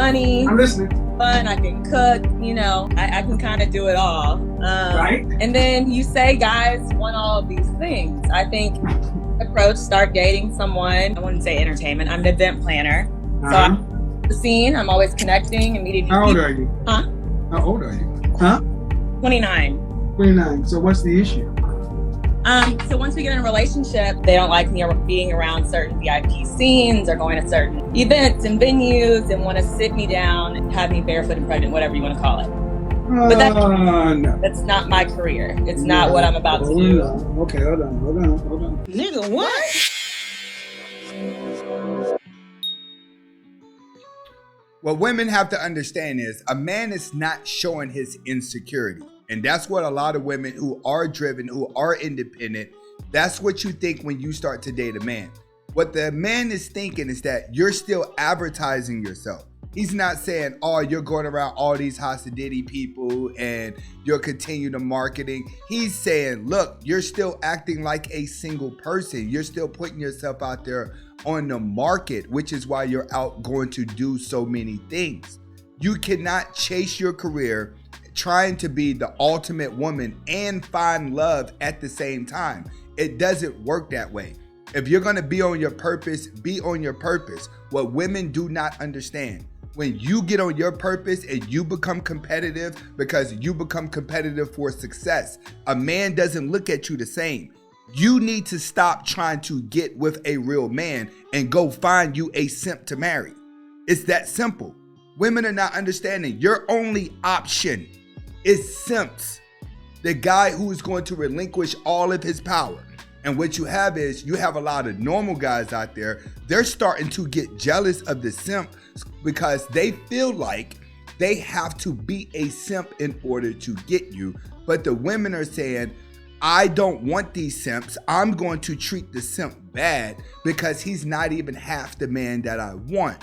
money. I'm listening. Fun, I can cook, I can kind of do it all. Right. And then you say guys want all of these things. I think approach, start dating someone. I wouldn't say entertainment. I'm an event planner. So I'm the scene. I'm always connecting and meeting new How old people. are you? Huh? How old are you? Huh? 29. 29. So what's the issue? So once we get in a relationship, they don't like me being around certain VIP scenes or going to certain events and venues and want to sit me down and have me barefoot and pregnant, whatever you want to call it. But No. that's not my career. It's not what I'm about to do. Okay, hold on. Nigga, what? What women have to understand is a man is not showing his insecurity. And that's what a lot of women who are driven, who are independent, that's what you think when you start to date a man. What the man is thinking is that you're still advertising yourself. He's not saying, oh, you're going around all these Hasididi people and you'll continue the marketing. He's saying, look, you're still acting like a single person. You're still putting yourself out there on the market, which is why you're out going to do so many things. You cannot chase your career trying to be the ultimate woman and find love at the same time. It doesn't work that way. If you're going to be on your purpose, be on your purpose. What women do not understand, when you get on your purpose and you become competitive because you become competitive for success, a man doesn't look at you the same. You need to stop trying to get with a real man and go find you a simp to marry. It's that simple. Women are not understanding. Your only option is simps. The guy who is going to relinquish all of his power. And what you have is, you have a lot of normal guys out there. They're starting to get jealous of the simp because they feel like they have to be a simp in order to get you. But the women are saying, I don't want these simps. I'm going to treat the simp bad because he's not even half the man that I want.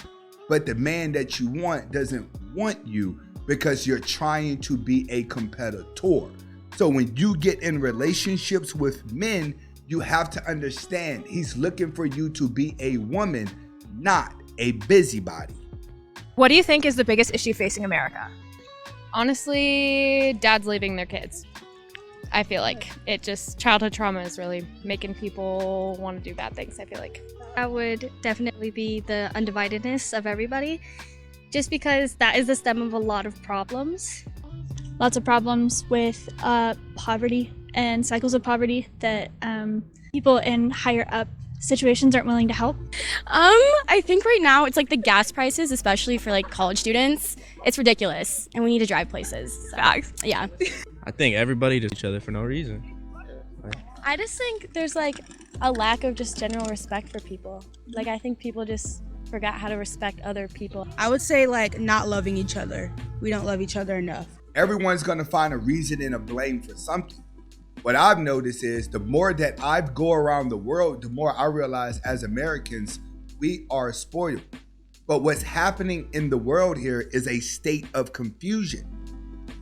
But the man that you want doesn't want you because you're trying to be a competitor. So when you get in relationships with men, you have to understand he's looking for you to be a woman, not a busybody. What do you think is the biggest issue facing America? Honestly, dads leaving their kids. I feel like childhood trauma is really making people want to do bad things, I feel like. That would definitely be the undividedness of everybody, just because that is the stem of a lot of problems. Lots of problems with poverty and cycles of poverty that people in higher up situations aren't willing to help. I think right now it's like the gas prices, especially for like college students. It's ridiculous, and we need to drive places. So, Facts. Yeah. I think everybody does each other for no reason. I just think there's like a lack of just general respect for people. Like I think people just forgot how to respect other people. I would say like not loving each other. We don't love each other enough. Everyone's going to find a reason and a blame for something. What I've noticed is the more that I go around the world, the more I realize as Americans, we are spoiled. But what's happening in the world here is a state of confusion.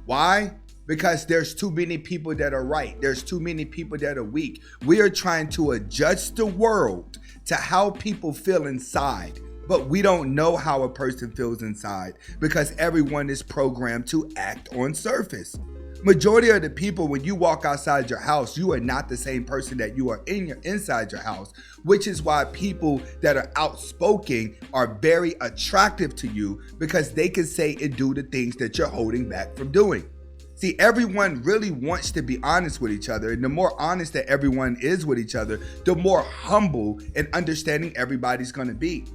Why? Because there's too many people that are right. There's too many people that are weak. We are trying to adjust the world to how people feel inside. But we don't know how a person feels inside because everyone is programmed to act on surface. Majority of the people, when you walk outside your house, you are not the same person that you are inside your house, which is why people that are outspoken are very attractive to you because they can say and do the things that you're holding back from doing. See, everyone really wants to be honest with each other. And the more honest that everyone is with each other, the more humble and understanding everybody's going to be.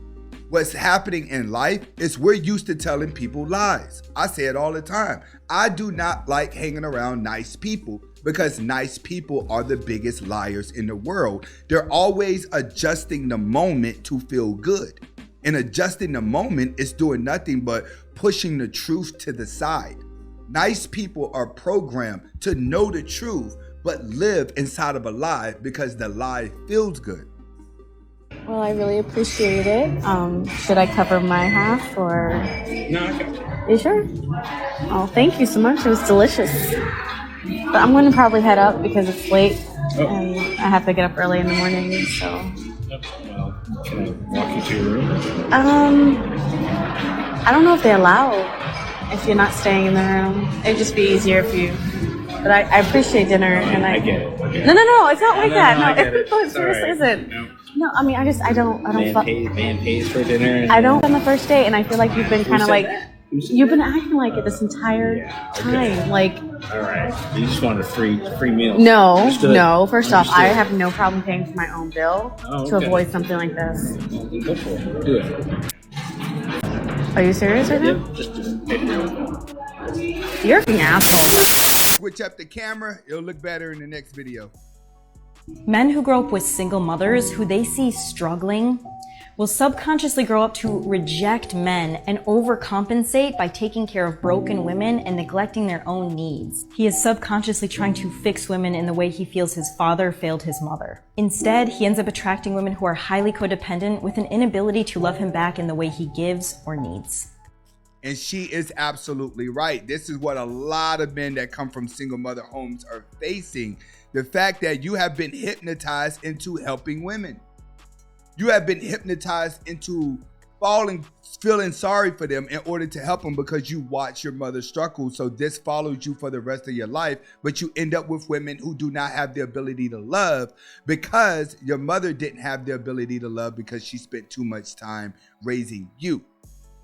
What's happening in life is we're used to telling people lies. I say it all the time. I do not like hanging around nice people because nice people are the biggest liars in the world. They're always adjusting the moment to feel good. And adjusting the moment is doing nothing but pushing the truth to the side. Nice people are programmed to know the truth, but live inside of a lie because the lie feels good. Well, I really appreciate it. Should I cover my half or? No, I got you. You sure? Oh, thank you so much. It was delicious. But I'm going to probably head up because it's late and I have to get up early in the morning, so. Well, can I walk you to your room? I don't know if they allow if you're not staying in the room. It'd just be easier if you. But I appreciate dinner, and I get it. No, it's not like that. I get it. No, it seriously isn't. No, I mean, I don't. Man pays for dinner. I don't on the first date, and I feel like you've been kind of like. You've been acting like it this entire time. Like, all right, you just want a free meal. No. First off, I have no problem paying for my own bill to avoid something like this. Go for it. Do it. Are you serious right now? Just do it. You're an asshole. Switch up the camera. It'll look better in the next video. Men who grow up with single mothers who they see struggling will subconsciously grow up to reject men and overcompensate by taking care of broken women and neglecting their own needs. He is subconsciously trying to fix women in the way he feels his father failed his mother. Instead, he ends up attracting women who are highly codependent with an inability to love him back in the way he gives or needs. And she is absolutely right. This is what a lot of men that come from single mother homes are facing. The fact that you have been hypnotized into helping women. You have been hypnotized into feeling sorry for them in order to help them because you watch your mother struggle. So this follows you for the rest of your life, but you end up with women who do not have the ability to love because your mother didn't have the ability to love because she spent too much time raising you.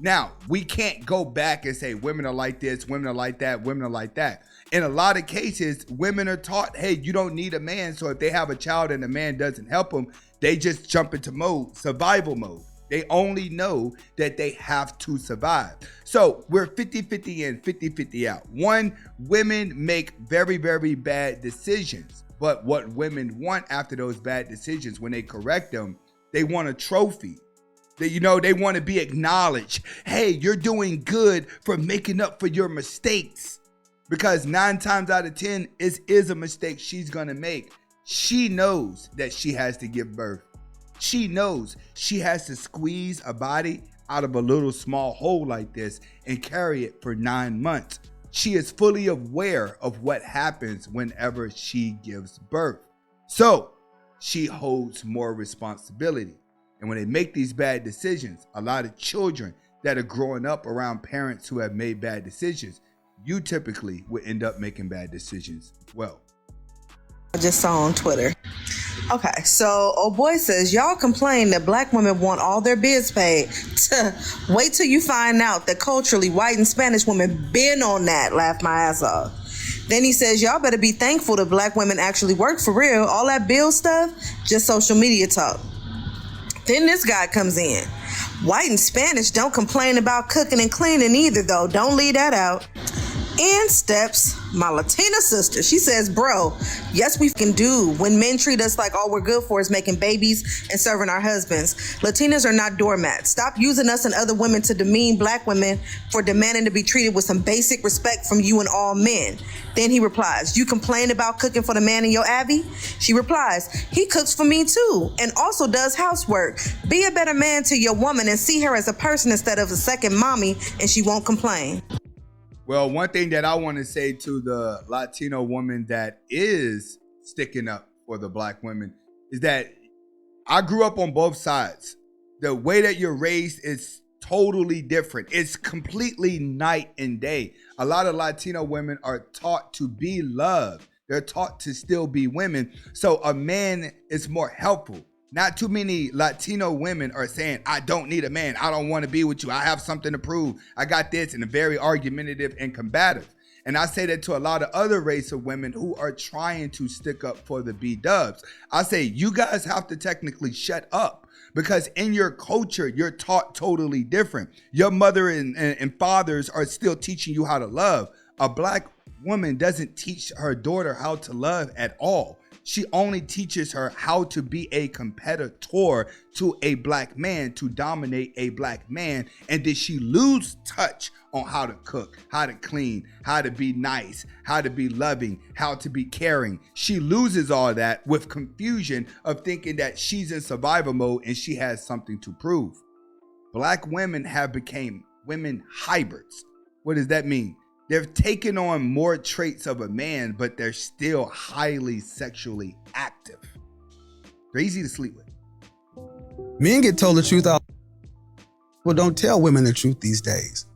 Now, we can't go back and say women are like this, women are like that, women are like that. In a lot of cases, women are taught, hey, you don't need a man. So if they have a child and the man doesn't help them, they just jump into survival mode. They only know that they have to survive. So we're 50-50 in, 50-50 out. One, women make very, very bad decisions. But what women want after those bad decisions, when they correct them, they want a trophy. They want to be acknowledged. Hey, you're doing good for making up for your mistakes. Because 9 times out of 10, it is a mistake she's going to make. She knows that she has to give birth. She knows she has to squeeze a body out of a little small hole like this and carry it for 9 months. She is fully aware of what happens whenever she gives birth. So she holds more responsibility. And when they make these bad decisions, a lot of children that are growing up around parents who have made bad decisions, you typically would end up making bad decisions as well. I just saw on Twitter. Okay, so old boy says, y'all complain that black women want all their bills paid. Wait till you find out that culturally white and Spanish women been on that. Laugh my ass off. Then he says, y'all better be thankful that black women actually work for real. All that bill stuff, just social media talk. Then this guy comes in. White and Spanish don't complain about cooking and cleaning either, though. Don't leave that out. In steps my Latina sister. She says, bro, yes, we can do when men treat us like all we're good for is making babies and serving our husbands. Latinas are not doormats. Stop using us and other women to demean black women for demanding to be treated with some basic respect from you and all men. Then he replies, you complain about cooking for the man in your Abby? She replies, he cooks for me too and also does housework. Be a better man to your woman and see her as a person instead of a second mommy, and she won't complain. Well, one thing that I want to say to the Latino woman that is sticking up for the black women is that I grew up on both sides. The way that you're raised is totally different. It's completely night and day. A lot of Latino women are taught to be loved. They're taught to still be women. So a man is more helpful. Not too many Latino women are saying, I don't need a man. I don't want to be with you. I have something to prove. I got this, and very argumentative and combative. And I say that to a lot of other race of women who are trying to stick up for the B-dubs. I say, you guys have to technically shut up because in your culture, you're taught totally different. Your mother and fathers are still teaching you how to love. A black woman doesn't teach her daughter how to love at all. She only teaches her how to be a competitor to a black man, to dominate a black man. And did she lose touch on how to cook, how to clean, how to be nice, how to be loving, how to be caring? She loses all that with confusion of thinking that she's in survival mode and she has something to prove. Black women have become women hybrids. What does that mean? They've taken on more traits of a man, but they're still highly sexually active. They're easy to sleep with. Men get told the truth all. Well, don't tell women the truth these days.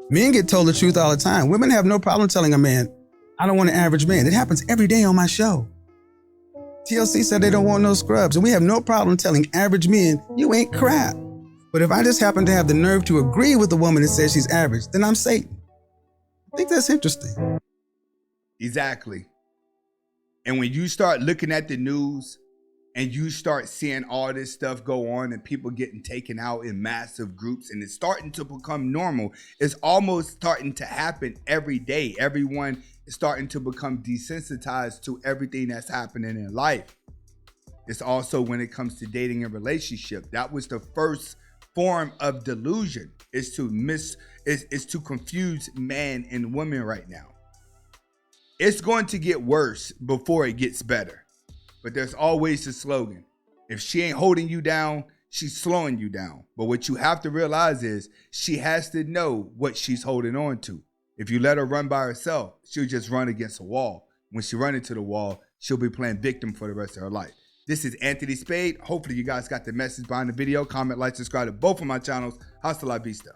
Men get told the truth all the time. Women have no problem telling a man, I don't want an average man. It happens every day on my show. TLC said they don't want no scrubs, and we have no problem telling average men, you ain't crap. But if I just happen to have the nerve to agree with the woman that says she's average, then I'm Satan. I think that's interesting. Exactly. And when you start looking at the news and you start seeing all this stuff go on and people getting taken out in massive groups and it's starting to become normal, it's almost starting to happen every day. Everyone is starting to become desensitized to everything that's happening in life. It's also when it comes to dating and relationship. That was the first form of delusion, is to confuse man and woman right now. It's going to get worse before it gets better. But there's always the slogan. If she ain't holding you down, she's slowing you down. But what you have to realize is she has to know what she's holding on to. If you let her run by herself, she'll just run against a wall. When she runs into the wall, she'll be playing victim for the rest of her life. This is Anthony Spade. Hopefully you guys got the message behind the video. Comment, like, subscribe to both of my channels. Hasta la vista.